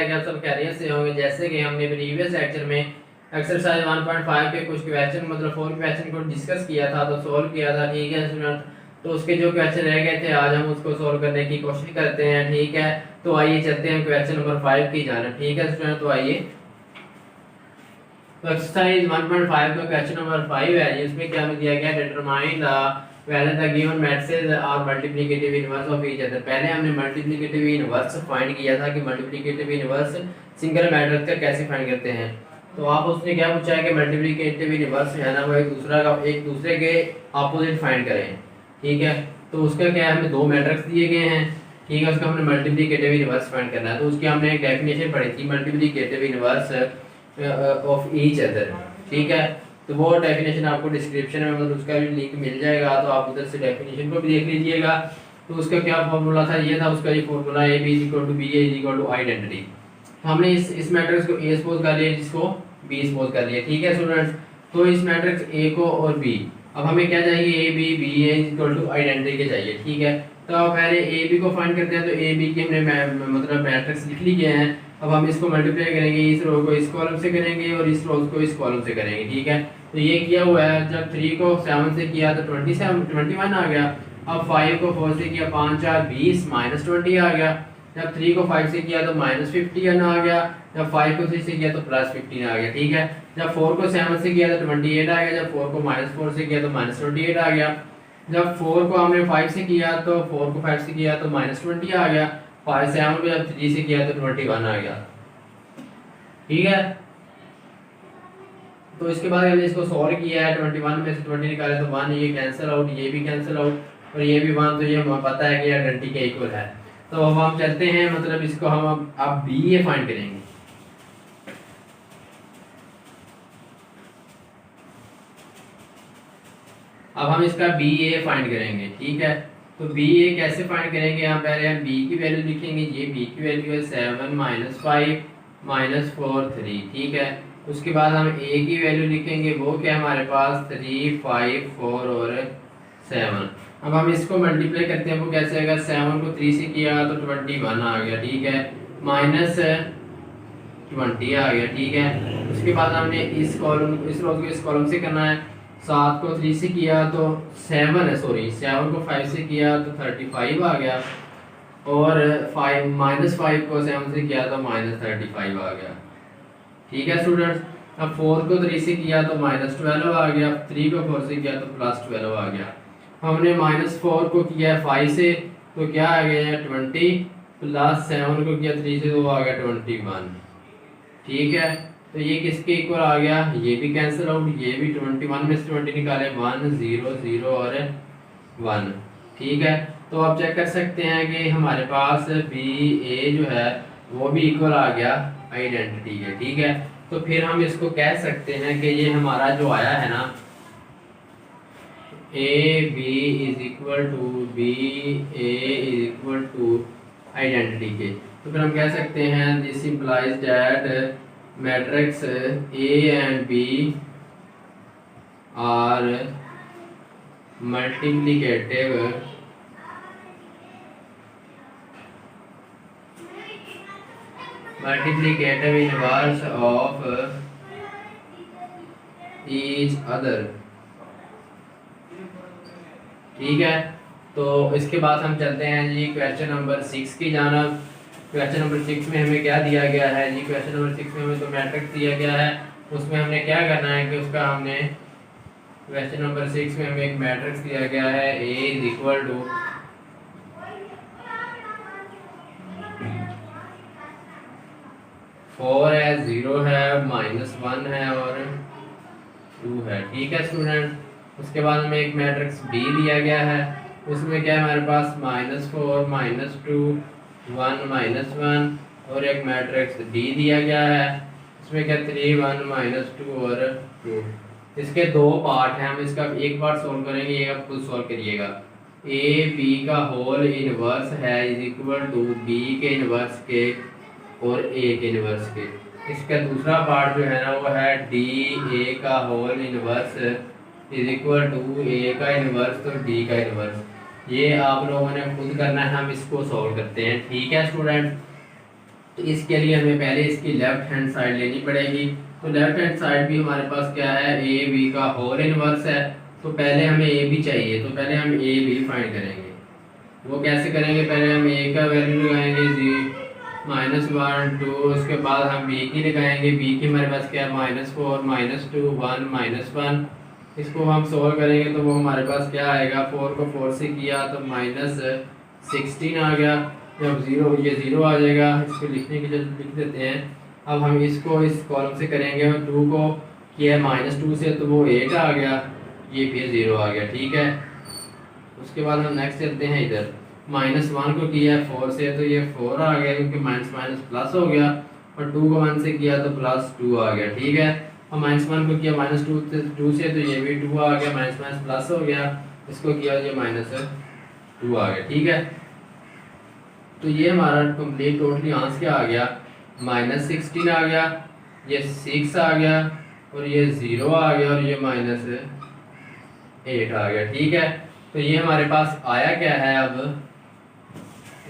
है कि आप सब खैरियत से होंगे। जैसे कि हमने प्रीवियस लेक्चर में एक्सरसाइज 1.5 के कुछ क्वेश्चन मतलब 4 क्वेश्चन को डिस्कस किया था, तो सोल्व किया था, ठीक है स्टूडेंट। तो उसके जो क्वेश्चन रह गए थे आज हम उसको सोल्व करने की कोशिश करते हैं, ठीक है। तो आइए चलते हैं क्वेश्चन नंबर 5 की जानिब, ठीक है स्टूडेंट। तो आइए, तो एक्सरसाइज 1.5 का क्वेश्चन नंबर 5 है, इसमें क्या हमें दिया गया, determine the whether the given matrices are multiplicative inverse of each other। पहले हमने मल्टीप्लिकेटिव इनवर्स फाइंड किया था कि मल्टीप्लिकेटिव इनवर्स सिंगल मैट्रिक्स का कैसे फाइंड करते हैं। तो आप उसने क्या पूछा है कि मल्टीप्लिकेटिव इनवर्स है ना वो एक दूसरे के अपोजिट फाइंड करें, ठीक है। तो उसका क्या है, हमें दो मैट्रिक्स दिए गए हैं, ठीक है। उसका हमने मल्टीप्लिकेटिव इनवर्स फाइंड करना है। तो उसकी हमने एक डेफिनेशन पढ़ी थी, multiplicative inverse of each other, ठीक है। तो वो डेफिनेशन आपको डिस्क्रिप्शन में मतलब उसका भी लिंक मिल जाएगा, तो आप उधर से डेफिनेशन को भी देख लीजिएगा। तो उसका क्या फॉर्मूला था, ये था उसका, ये formula A B equal to B A equal to identity. हमने इस मैट्रिक्स को ए सपोज कर लिया, जिसको बी सपोज कर लिया, ठीक है स्टूडेंट्स। तो इस मैट्रिक्स ए को और बी, अब हमें क्या चाहिए, A B B A equal to identity के चाहिए, ठीक है। तो अब पहले ए बी को फाइंड करते हैं। तो ए बी के हमने मतलब मैट्रिक्स लिख लिए हैं। अब हम इसको मल्टीप्लाई करेंगे, इस रो को इस कॉलम से करेंगे और इस रो को इस कॉलम से करेंगे, ठीक है। तो ये किया हुआ है। जब 3 को 7 से किया तो 21 आ गया। अब 5 को 4 से किया, 5 4 20 माइनस 20 आ गया। जब 3 को 5 से किया तो माइनस 15 आ गया। जब 5 को 3 से किया तो प्लस 15 आ गया, ठीक है। जब 4 को 7 से किया तो 28 आ गया। जब 4 को माइनस 4 से किया तो माइनस 28 आ गया। जब 4 को हमने 5 से किया तो 4 को 5 से किया तो माइनस 20 आ गया। 7 को जब 3 से किया तो 21 आ गया, ठीक है। तो इसके बाद हमने इसको सॉल्व किया है, 21 में से 20 निकाले तो 1, ये कैंसिल आउट, ये भी कैंसिल आउट और ये भी 1, तो ये हमें पता है कि ये आइडेंटिटी के इक्वल है। तो अब हम चलते हैं, मतलब इसको हम अब बी ए फाइंड करेंगे। अब हम इसका बी ए फाइंड करेंगे, ठीक है। तो बी ए कैसे फाइंड करेंगे, यहाँ पहले हम बी की वैल्यू लिखेंगे। ये बी की वैल्यू है 7 माइनस 5 माइनस 4 3, ठीक है। उसके बाद हम ए की वैल्यू लिखेंगे, वो क्या हमारे पास 3 5 4 और 7। अब हम इसको मल्टीप्लाई करते हैं, वो कैसे आएगा, 7 को 3 से किया तो 21 आ गया, ठीक है, माइनस 20 आ गया, ठीक है। उसके बाद हमने इस कॉलम इस रो को इस कॉलम से करना है। 7 को 3 से किया तो 7 को 5 से किया तो 35 आ गया। और 5 माइनस 5 को 7 से किया तो माइनस 35 आ गया, ठीक है स्टूडेंट्स। अब 4 को 3 से किया तो माइनस 12 आ गया। 3 को 4 से किया तो प्लस 12 आ गया। हमने माइनस 4 को किया 5 से तो क्या आ गया 20, प्लस 7 को किया 3 से तो आ गया 21, ठीक है। तो ये किसके इक्वल आ गया, ये भी कैंसिल आउट, ये भी 21 में से 20 निकाले 1 0 0 और 1, ठीक है। तो आप चेक कर सकते हैं कि हमारे पास बी ए जो है वो भी इक्वल आ गया आइडेंटिटी है, ठीक है। तो फिर हम इसको कह सकते हैं कि ये हमारा जो आया है ना, A B is equal to B A is equal to identity के। तो फिर हम कह सकते हैं this implies that matrix A and B are multiplicative inverse of each other, ठीक है। तो इसके बाद हम चलते हैं जी क्वेश्चन नंबर 6 की जानिब। क्वेश्चन नंबर 6 में हमें क्या दिया गया है जी, क्वेश्चन नंबर 6 में हमें तो मैट्रिक्स दिया गया है। उसमें हमने क्या करना है कि उसका हमने क्वेश्चन नंबर 6 में हमें एक मैट्रिक्स दिया गया है, ए इज इक्वल टू 4 है, 0 है, -1 है और 2 है, ठीक है स्टूडेंट। उसके बाद हमें एक मैट्रिक्स बी दिया गया है। उसमें क्या है हमारे पास -4 -2 1 -1 और एक मैट्रिक्स डी दिया गया है। इसमें क्या 3 1 -2 और 2। इसके दो पार्ट हैं, हम इसका एक पार्ट सॉल्व करेंगे, ये आप खुद सॉल्व करिएगा। ए बी का होल इनवर्स है इज इक्वल टू बी के इनवर्स के और ए के इनवर्स के। इसका दूसरा पार्ट जो है ना वो है डी ए का whole inverse is equal to A का इनवर्स तो डी का इनवर्स। ये आप लोगों ने खुद करना है, हम इसको सॉल्व करते हैं, ठीक है स्टूडेंट। तो इसके लिए हमें पहले इसकी लेफ्ट हैंड साइड लेनी पड़ेगी। तो लेफ्ट हैंड साइड भी हमारे पास क्या है, ए बी का होल इनवर्स है। तो पहले हमें ए बी चाहिए, तो पहले हम ए बी फाइंड करेंगे। वो कैसे करेंगे, पहले हम ए का वैल्यू लगाएंगे -1 2, उसके बाद हम बी की लगाएंगे। बी की हमारे पास क्या है -4 -2 1 -1। इसको हम सोल्व करेंगे तो वो हमारे पास क्या आएगा, 4 को 4 से किया तो -16 आ गया। जब ये ज़ीरो आ जाएगा, इसको लिखने के लिए लिख देते हैं। अब हम इसको इस कॉलम से करेंगे और 2 को किया -2 से तो वो 8 आ गया, ये फिर 0 आ गया। ठीक है, उसके बाद हम नेक्स्ट चलते हैं इधर। -1 को किया 4 से तो ये 4 आ गया, क्योंकि माइनस माइनस प्लस हो गया। और 2 को 1 से किया तो +2 आ गया। ठीक है, और -1 को किया -2 से तो ये भी 2 आ गया, माइनस माइनस प्लस हो गया। इसको किया ये -2 आ गया। ठीक है, तो ये हमारा कंप्लीट टोटली आंसर क्या आ गया, -16 आ गया, ये 6 आ गया, और ये 0 आ गया, और ये -8 आ गया। ठीक है, तो ये हमारे पास आया क्या है, अब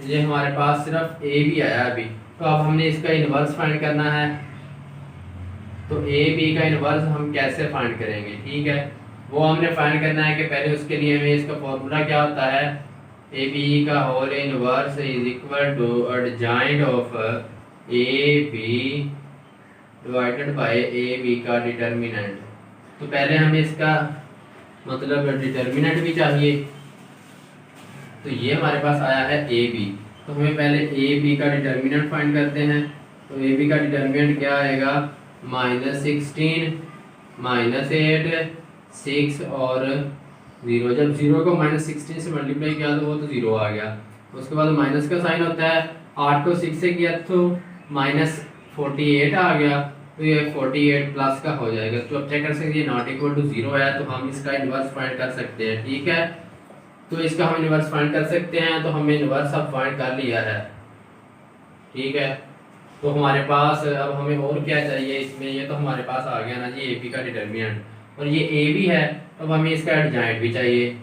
ये हमारे पास सिर्फ ए बी आया अभी। तो अब हमने इसका इन्वर्स फाइंड करना है। तो ए बी का इन्वर्स हम कैसे फाइंड करेंगे, ठीक है, वो हमने फाइंड करना है कि पहले उसके लिए हमें इसका फॉर्मूला क्या होता है, ए बी का whole inverse is equal to adjoint of A B divided by A B का डिटर्मिनेंट। तो पहले हमें इसका मतलब डिटर्मिनेंट भी चाहिए। तो ये हमारे पास आया है ए बी, तो हमें पहले ए बी का डिटर्मिनेंट फाइंड करते हैं। तो ए बी का डिटर्मिनेंट क्या आएगा, -16 -8 6 और 0। जब 0 को -16 से मल्टीप्लाई किया तो वो तो 0 आ गया। उसके बाद माइनस का साइन होता है, 8 को 6 से किया तो -48 आ गया, तो ये 48 प्लस का हो जाएगा। तो अब चेक कर सकते हैं नॉट इक्वल टू 0 है, तो हम इसका इन्वर्स फाइंड कर सकते हैं। ठीक है, तो इसका हम इन्वर्स फाइंड कर सकते हैं। तो हमने इन्वर्स अब फाइंड कर लिया है। ठीक है, तो हमारे पास अब हमें और क्या चाहिए इसमें, ये तो हमारे पास आ गया ना जी ए बी का डिटर्मिनेंट, और ये ए बी है, अब हमें इसका एडजॉइंट भी चाहिए।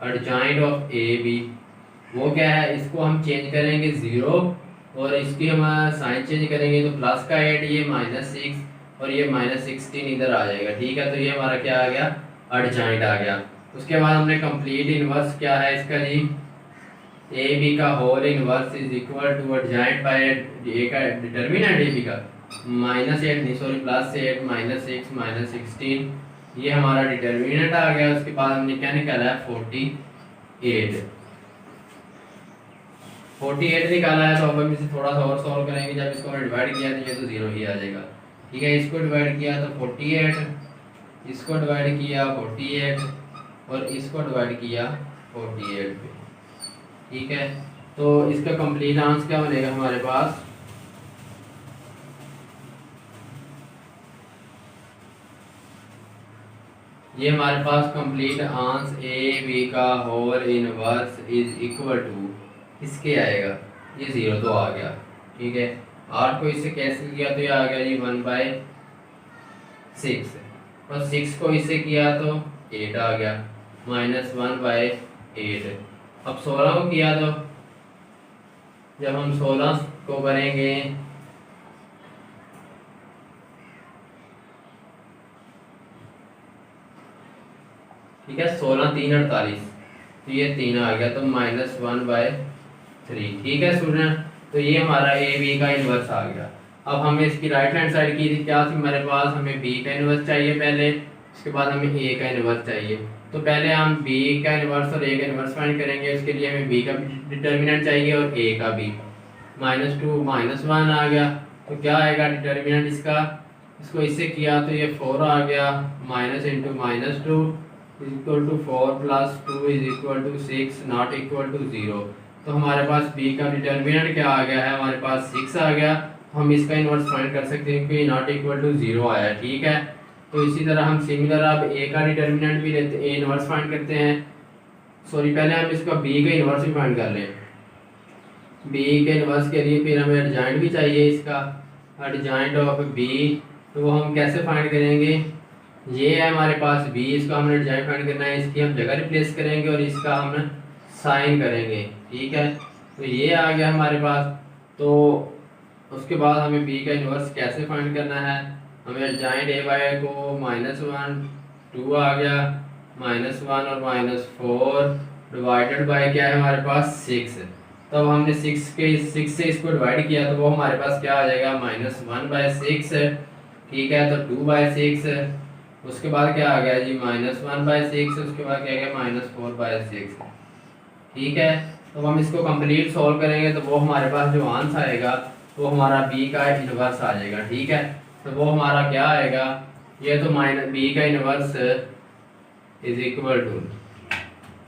एडजॉइंट ऑफ ए बी वो क्या है, इसको हम चेंज करेंगे 0, और इसकी हम साइन चेंज करेंगे तो प्लस का 8, ये -6 और ये -16 इधर आ जाएगा। ठीक है, तो ये हमारा क्या आ गया, एडजॉइंट आ गया। उसके बाद हमने कंप्लीट इनवर्स क्या है इसका जी, ए बी का whole inverse is equal to adjoint by A का डिटर्मिनेंट ए बी का -8 नहीं सॉरी +8 -6 -16, ये हमारा डिटर्मिनेंट आ गया। उसके बाद हमने क्या निकाला है 48 निकाला है। तो अब हम इसे थोड़ा सा और सॉल्व करेंगे। जब इसको हमने डिवाइड किया तो ये तो 0 ही आ जाएगा। ठीक है, इसको डिवाइड किया तो 48, इसको डिवाइड किया 48, और इसको डिवाइड किया 48 पे। ठीक है, तो इसका कंप्लीट आंसर क्या बनेगा हमारे पास, ये हमारे पास कंप्लीट आंसर ए बी का whole inverse is equal to इसके आएगा, ये 0 तो आ गया। ठीक है, 8 को इससे कैंसिल किया तो ये आ गया जी 1/6, और 6 को इससे किया तो 8 आ गया, -1/8। अब 16 को किया तो जब हम 16 को करेंगे ठीक है, 16 3 48, तो ये 3 आ गया, तो -1/3। ठीक है स्टूडेंट, तो ये हमारा ए बी का इन्वर्स आ गया। अब हमें इसकी राइट हैंड साइड की थी क्या थी हमारे पास, हमें बी का इन्वर्स चाहिए पहले, उसके बाद हमें ए का इन्वर्स चाहिए। तो पहले हम बी का इन्वर्स और ए का इन्वर्स फाइंड करेंगे। उसके लिए हमें बी का डिटर्मिनेंट चाहिए और ए का भी। -2 -1 आ गया, तो क्या आएगा डिटर्मिनेंट इसका, इसको इससे किया तो ये 4 आ गया, -2 equal to 4 + 2 is equal to 6 not equal to 0। तो हमारे पास बी का डिटर्मिनेंट क्या आ गया है, हमारे पास 6 आ गया। हम इसका इन्वर्स फाइंड कर सकते हैं क्योंकि नॉट इक्वल टू 0 आया। ठीक है, तो इसी तरह हम सिमिलर अब ए का डिटर्मिनेंट भी लेते ए इन्वर्स फाइंड करते हैं। सॉरी, पहले हम इसका बी का इन्वर्स भी फाइंड कर लें। बी के इन्वर्स के लिए फिर हमें एडजॉइंट भी चाहिए इसका, एडजॉइंट ऑफ बी। तो वो हम कैसे फाइंड करेंगे, ये है हमारे पास बी, इसका हमने एडजॉइंट फाइंड करना है, इसकी हम जगह रिप्लेस करेंगे और इसका हम साइन करेंगे। ठीक है, तो तो ये आ गया हमारे पास। तो उसके बाद हमें बी का इन्वर्स कैसे फाइंड करना है, हमें एडजॉइंट ए बाय को -1 2 आ गया, -1 और -4 डिवाइडेड बाय क्या है हमारे पास 6। तब हमने 6 से इसको डिवाइड किया तो वो हमारे पास क्या आ जाएगा -1/6। ठीक है, तो 2/6। उसके बाद क्या आ गया जी -1/6, उसके बाद क्या आ गया -4/6। ठीक है, तो हम इसको कंप्लीट सॉल्व करेंगे तो वो हमारे पास जो आंसर आएगा वो हमारा बी का इन्वर्स आ जाएगा। ठीक है, तो वो हमारा क्या आएगा, ये तो बी का इन्वर्स इज इक्वल टू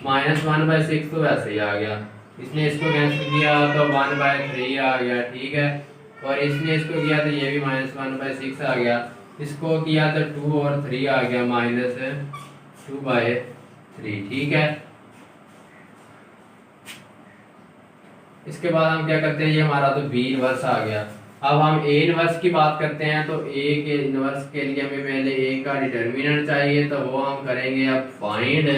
-1/6 तो वैसे ही आ गया, इसने इसको कैंसिल किया तो 1/3 आ गया। ठीक है, और इसने इसको किया तो ये भी -1/6 आ गया, इसको किया तो 2 और 3 आ गया -2/3। ठीक है, इसके बाद हम क्या करते हैं, ये हमारा तो बी इनवर्स आ गया। अब हम ए इनवर्स की बात करते हैं, तो ए के इनवर्स के लिए हमें पहले ए का डिटर्मिनेंट चाहिए, तो वो हम करेंगे अब फाइंड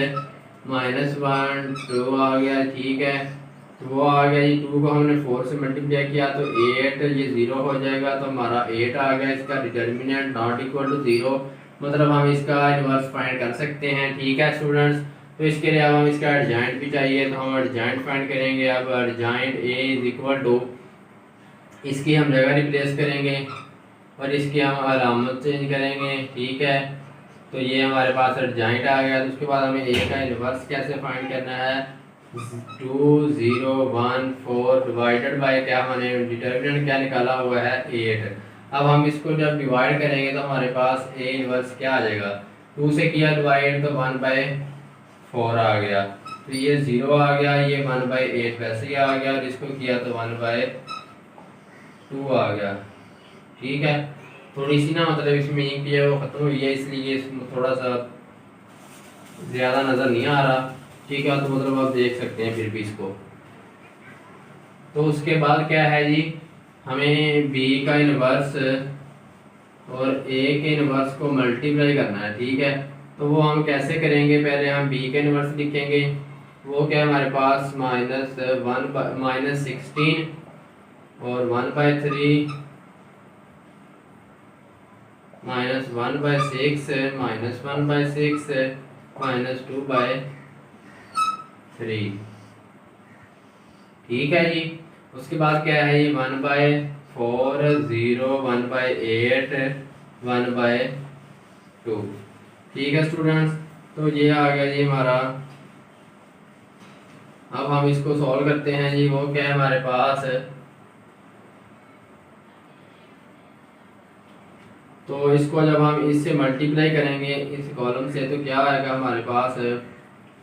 -1 2 आ गया। ठीक है, तो वो आ गया, ये 2 को हमने 4 से मल्टीप्लाई किया तो 8, ये 0 हो जाएगा, तो हमारा 8 आ गया। इसका डिटर्मिनेंट नॉट इक्वल टू 0, मतलब हम इसका इनवर्स फाइंड कर सकते हैं। ठीक है स्टूडेंट्स, तो इसके लिए अब हम इसका एडजॉइंट भी चाहिए, तो हम एडजॉइंट फाइंड करेंगे। अब adjoint A is equal to, इसकी हम जगह रिप्लेस करेंगे और इसकी हम अलामत चेंज करेंगे। ठीक है, तो ये हमारे पास एडजॉइंट आ गया। तो उसके बाद हमें ए का इनवर्स कैसे फाइंड करना है, 2 0 1 4 डिवाइडेड बाय क्या, हमने डिटर्मिनेंट क्या निकाला हुआ है 8। अब हम इसको जब डिवाइड करेंगे तो हमारे पास ए इनवर्स क्या आ जाएगा, 2 से किया डिवाइड तो 1/4 आ गया, तो ये 0 आ गया, ये 1/8 वैसे ही आ गया, और इसको किया तो 1/2 आ गया। ठीक है, थोड़ी सी ना मतलब इसमें इंक है वो ख़त्म हुई है, इसलिए इसमें थोड़ा सा ज़्यादा नज़र नहीं आ रहा। ठीक है, तो मतलब आप देख सकते हैं फिर भी इसको। तो उसके बाद क्या है जी, हमें बी का इनवर्स और ए के इनवर्स को मल्टीप्लाई करना है। ठीक है, तो वो हम कैसे करेंगे, पहले हम बी का इनवर्स लिखेंगे, वो क्या है हमारे पास -16 और 1/3 -1/6 -1/6 -2/3। ठीक है जी, उसके बाद क्या है ये 1/4 0 1/8 1/2। ठीक है स्टूडेंट्स, तो ये आ गया जी हमारा। अब हम इसको सॉल्व करते हैं जी, वो क्या है हमारे पास, तो इसको जब हम इससे मल्टीप्लाई करेंगे इस कॉलम से तो क्या आएगा हमारे पास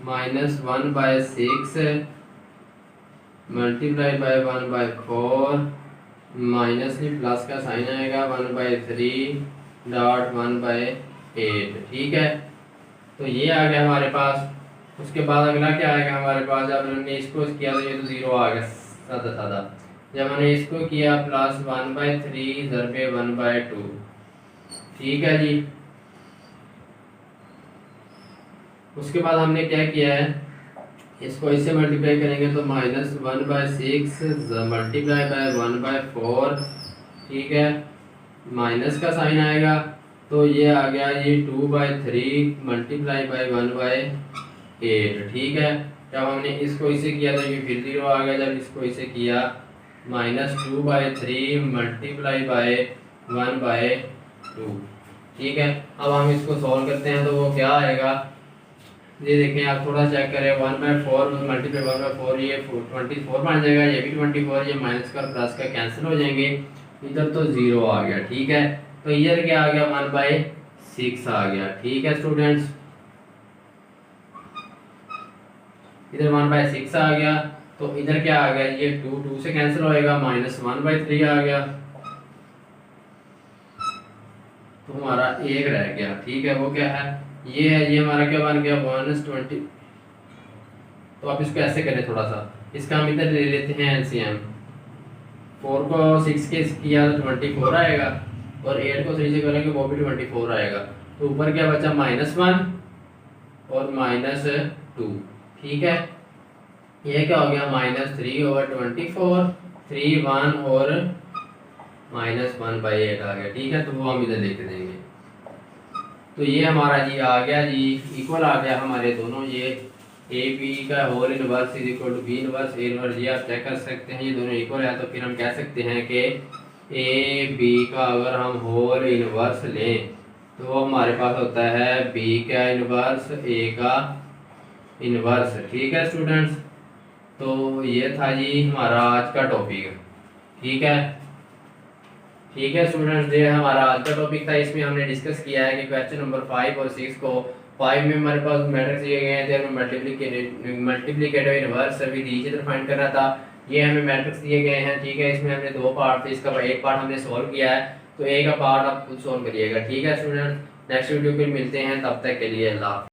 -1/6 मल्टीप्लाई बाय 1/4 माइनस में प्लस का साइन आएगा 1/3.1/8। ठीक है, तो ये आ गया हमारे पास। उसके बाद अगला क्या आएगा हमारे पास, जब हमने इसको किया तो ये तो 0 आ गया सादा सादा, जब हमने इसको किया प्लस 1/3 ज़रबे 1/2। ठीक है जी, उसके बाद हमने क्या किया है, इसको इससे मल्टीप्लाई करेंगे तो -1/6 मल्टीप्लाई बाय 1/4। ठीक है, माइनस का साइन आएगा, तो ये आ गया ये 2/3 मल्टीप्लाई बाय 1/8। ठीक है, जब हमने इसको इसे किया तो ये फिर 0 आ गया, जब इसको इसे किया -2/3 मल्टीप्लाई बाय 1/2। ठीक है, अब हम इसको सॉल्व करते हैं तो वो क्या आएगा, ये देखें आप थोड़ा चेक करें, 1/4 मल्टीप्लाई 1/4 ये 24 बन जाएगा, ये भी 24, ये माइनस का प्लस का कैंसिल हो जाएंगे, इधर तो 0 आ गया। ठीक है, तो इधर क्या आ गया 1/6 आ गया। ठीक है स्टूडेंट्स, इधर 1/6 आ गया, तो इधर क्या आ गया, ये 2 से कैंसिल होएगा, -1/3 आ गया, तो हमारा 1 रह गया। ठीक है, वो क्या है, ये है, ये हमारा क्या बन गया 120। तो आप इसको ऐसे करें थोड़ा सा, इसका हम इधर ले लेते हैं एलसीएम, 4 को 6 के किया तो 24 आएगा, और 8 को 3 से करेंगे वो भी 24 आएगा, तो ऊपर क्या बचा -1 और -2। ठीक है, ये क्या हो गया -3/24, 3 1 और -1/8 आ गया। ठीक है, तो वो हम इधर लिख देंगे। तो ये हमारा जी आ गया जी, इक्वल आ गया हमारे दोनों, ये ए बी का whole inverse is equal to B inverse A inverse, ये आप चेक कर सकते हैं, ये दोनों इक्वल है। तो फिर हम कह सकते हैं कि ए बी का अगर हम होल इनवर्स लें तो हमारे पास होता है बी का इनवर्स ए का इनवर्स। ठीक है स्टूडेंट्स, तो ये था जी हमारा आज का टॉपिक। ठीक है, ठीक है स्टूडेंट्स, ये हमारा आज का टॉपिक था। इसमें हमने डिस्कस किया है कि क्वेश्चन नंबर 5 और 6 को, 5 में हमारे पास मैट्रिक्स दिए गए हैं, तो हमें multiplicative inverse with each other find करना था। ये हमें मैट्रिक्स दिए गए हैं। ठीक है, इसमें हमने दो पार्ट थे, इसका एक पार्ट हमने सॉल्व किया है, तो ए का पार्ट आप खुद सॉल्व करिएगा। ठीक है स्टूडेंट्स, नेक्स्ट वीडियो फिर मिलते हैं, तब तक के लिए अल्लाह।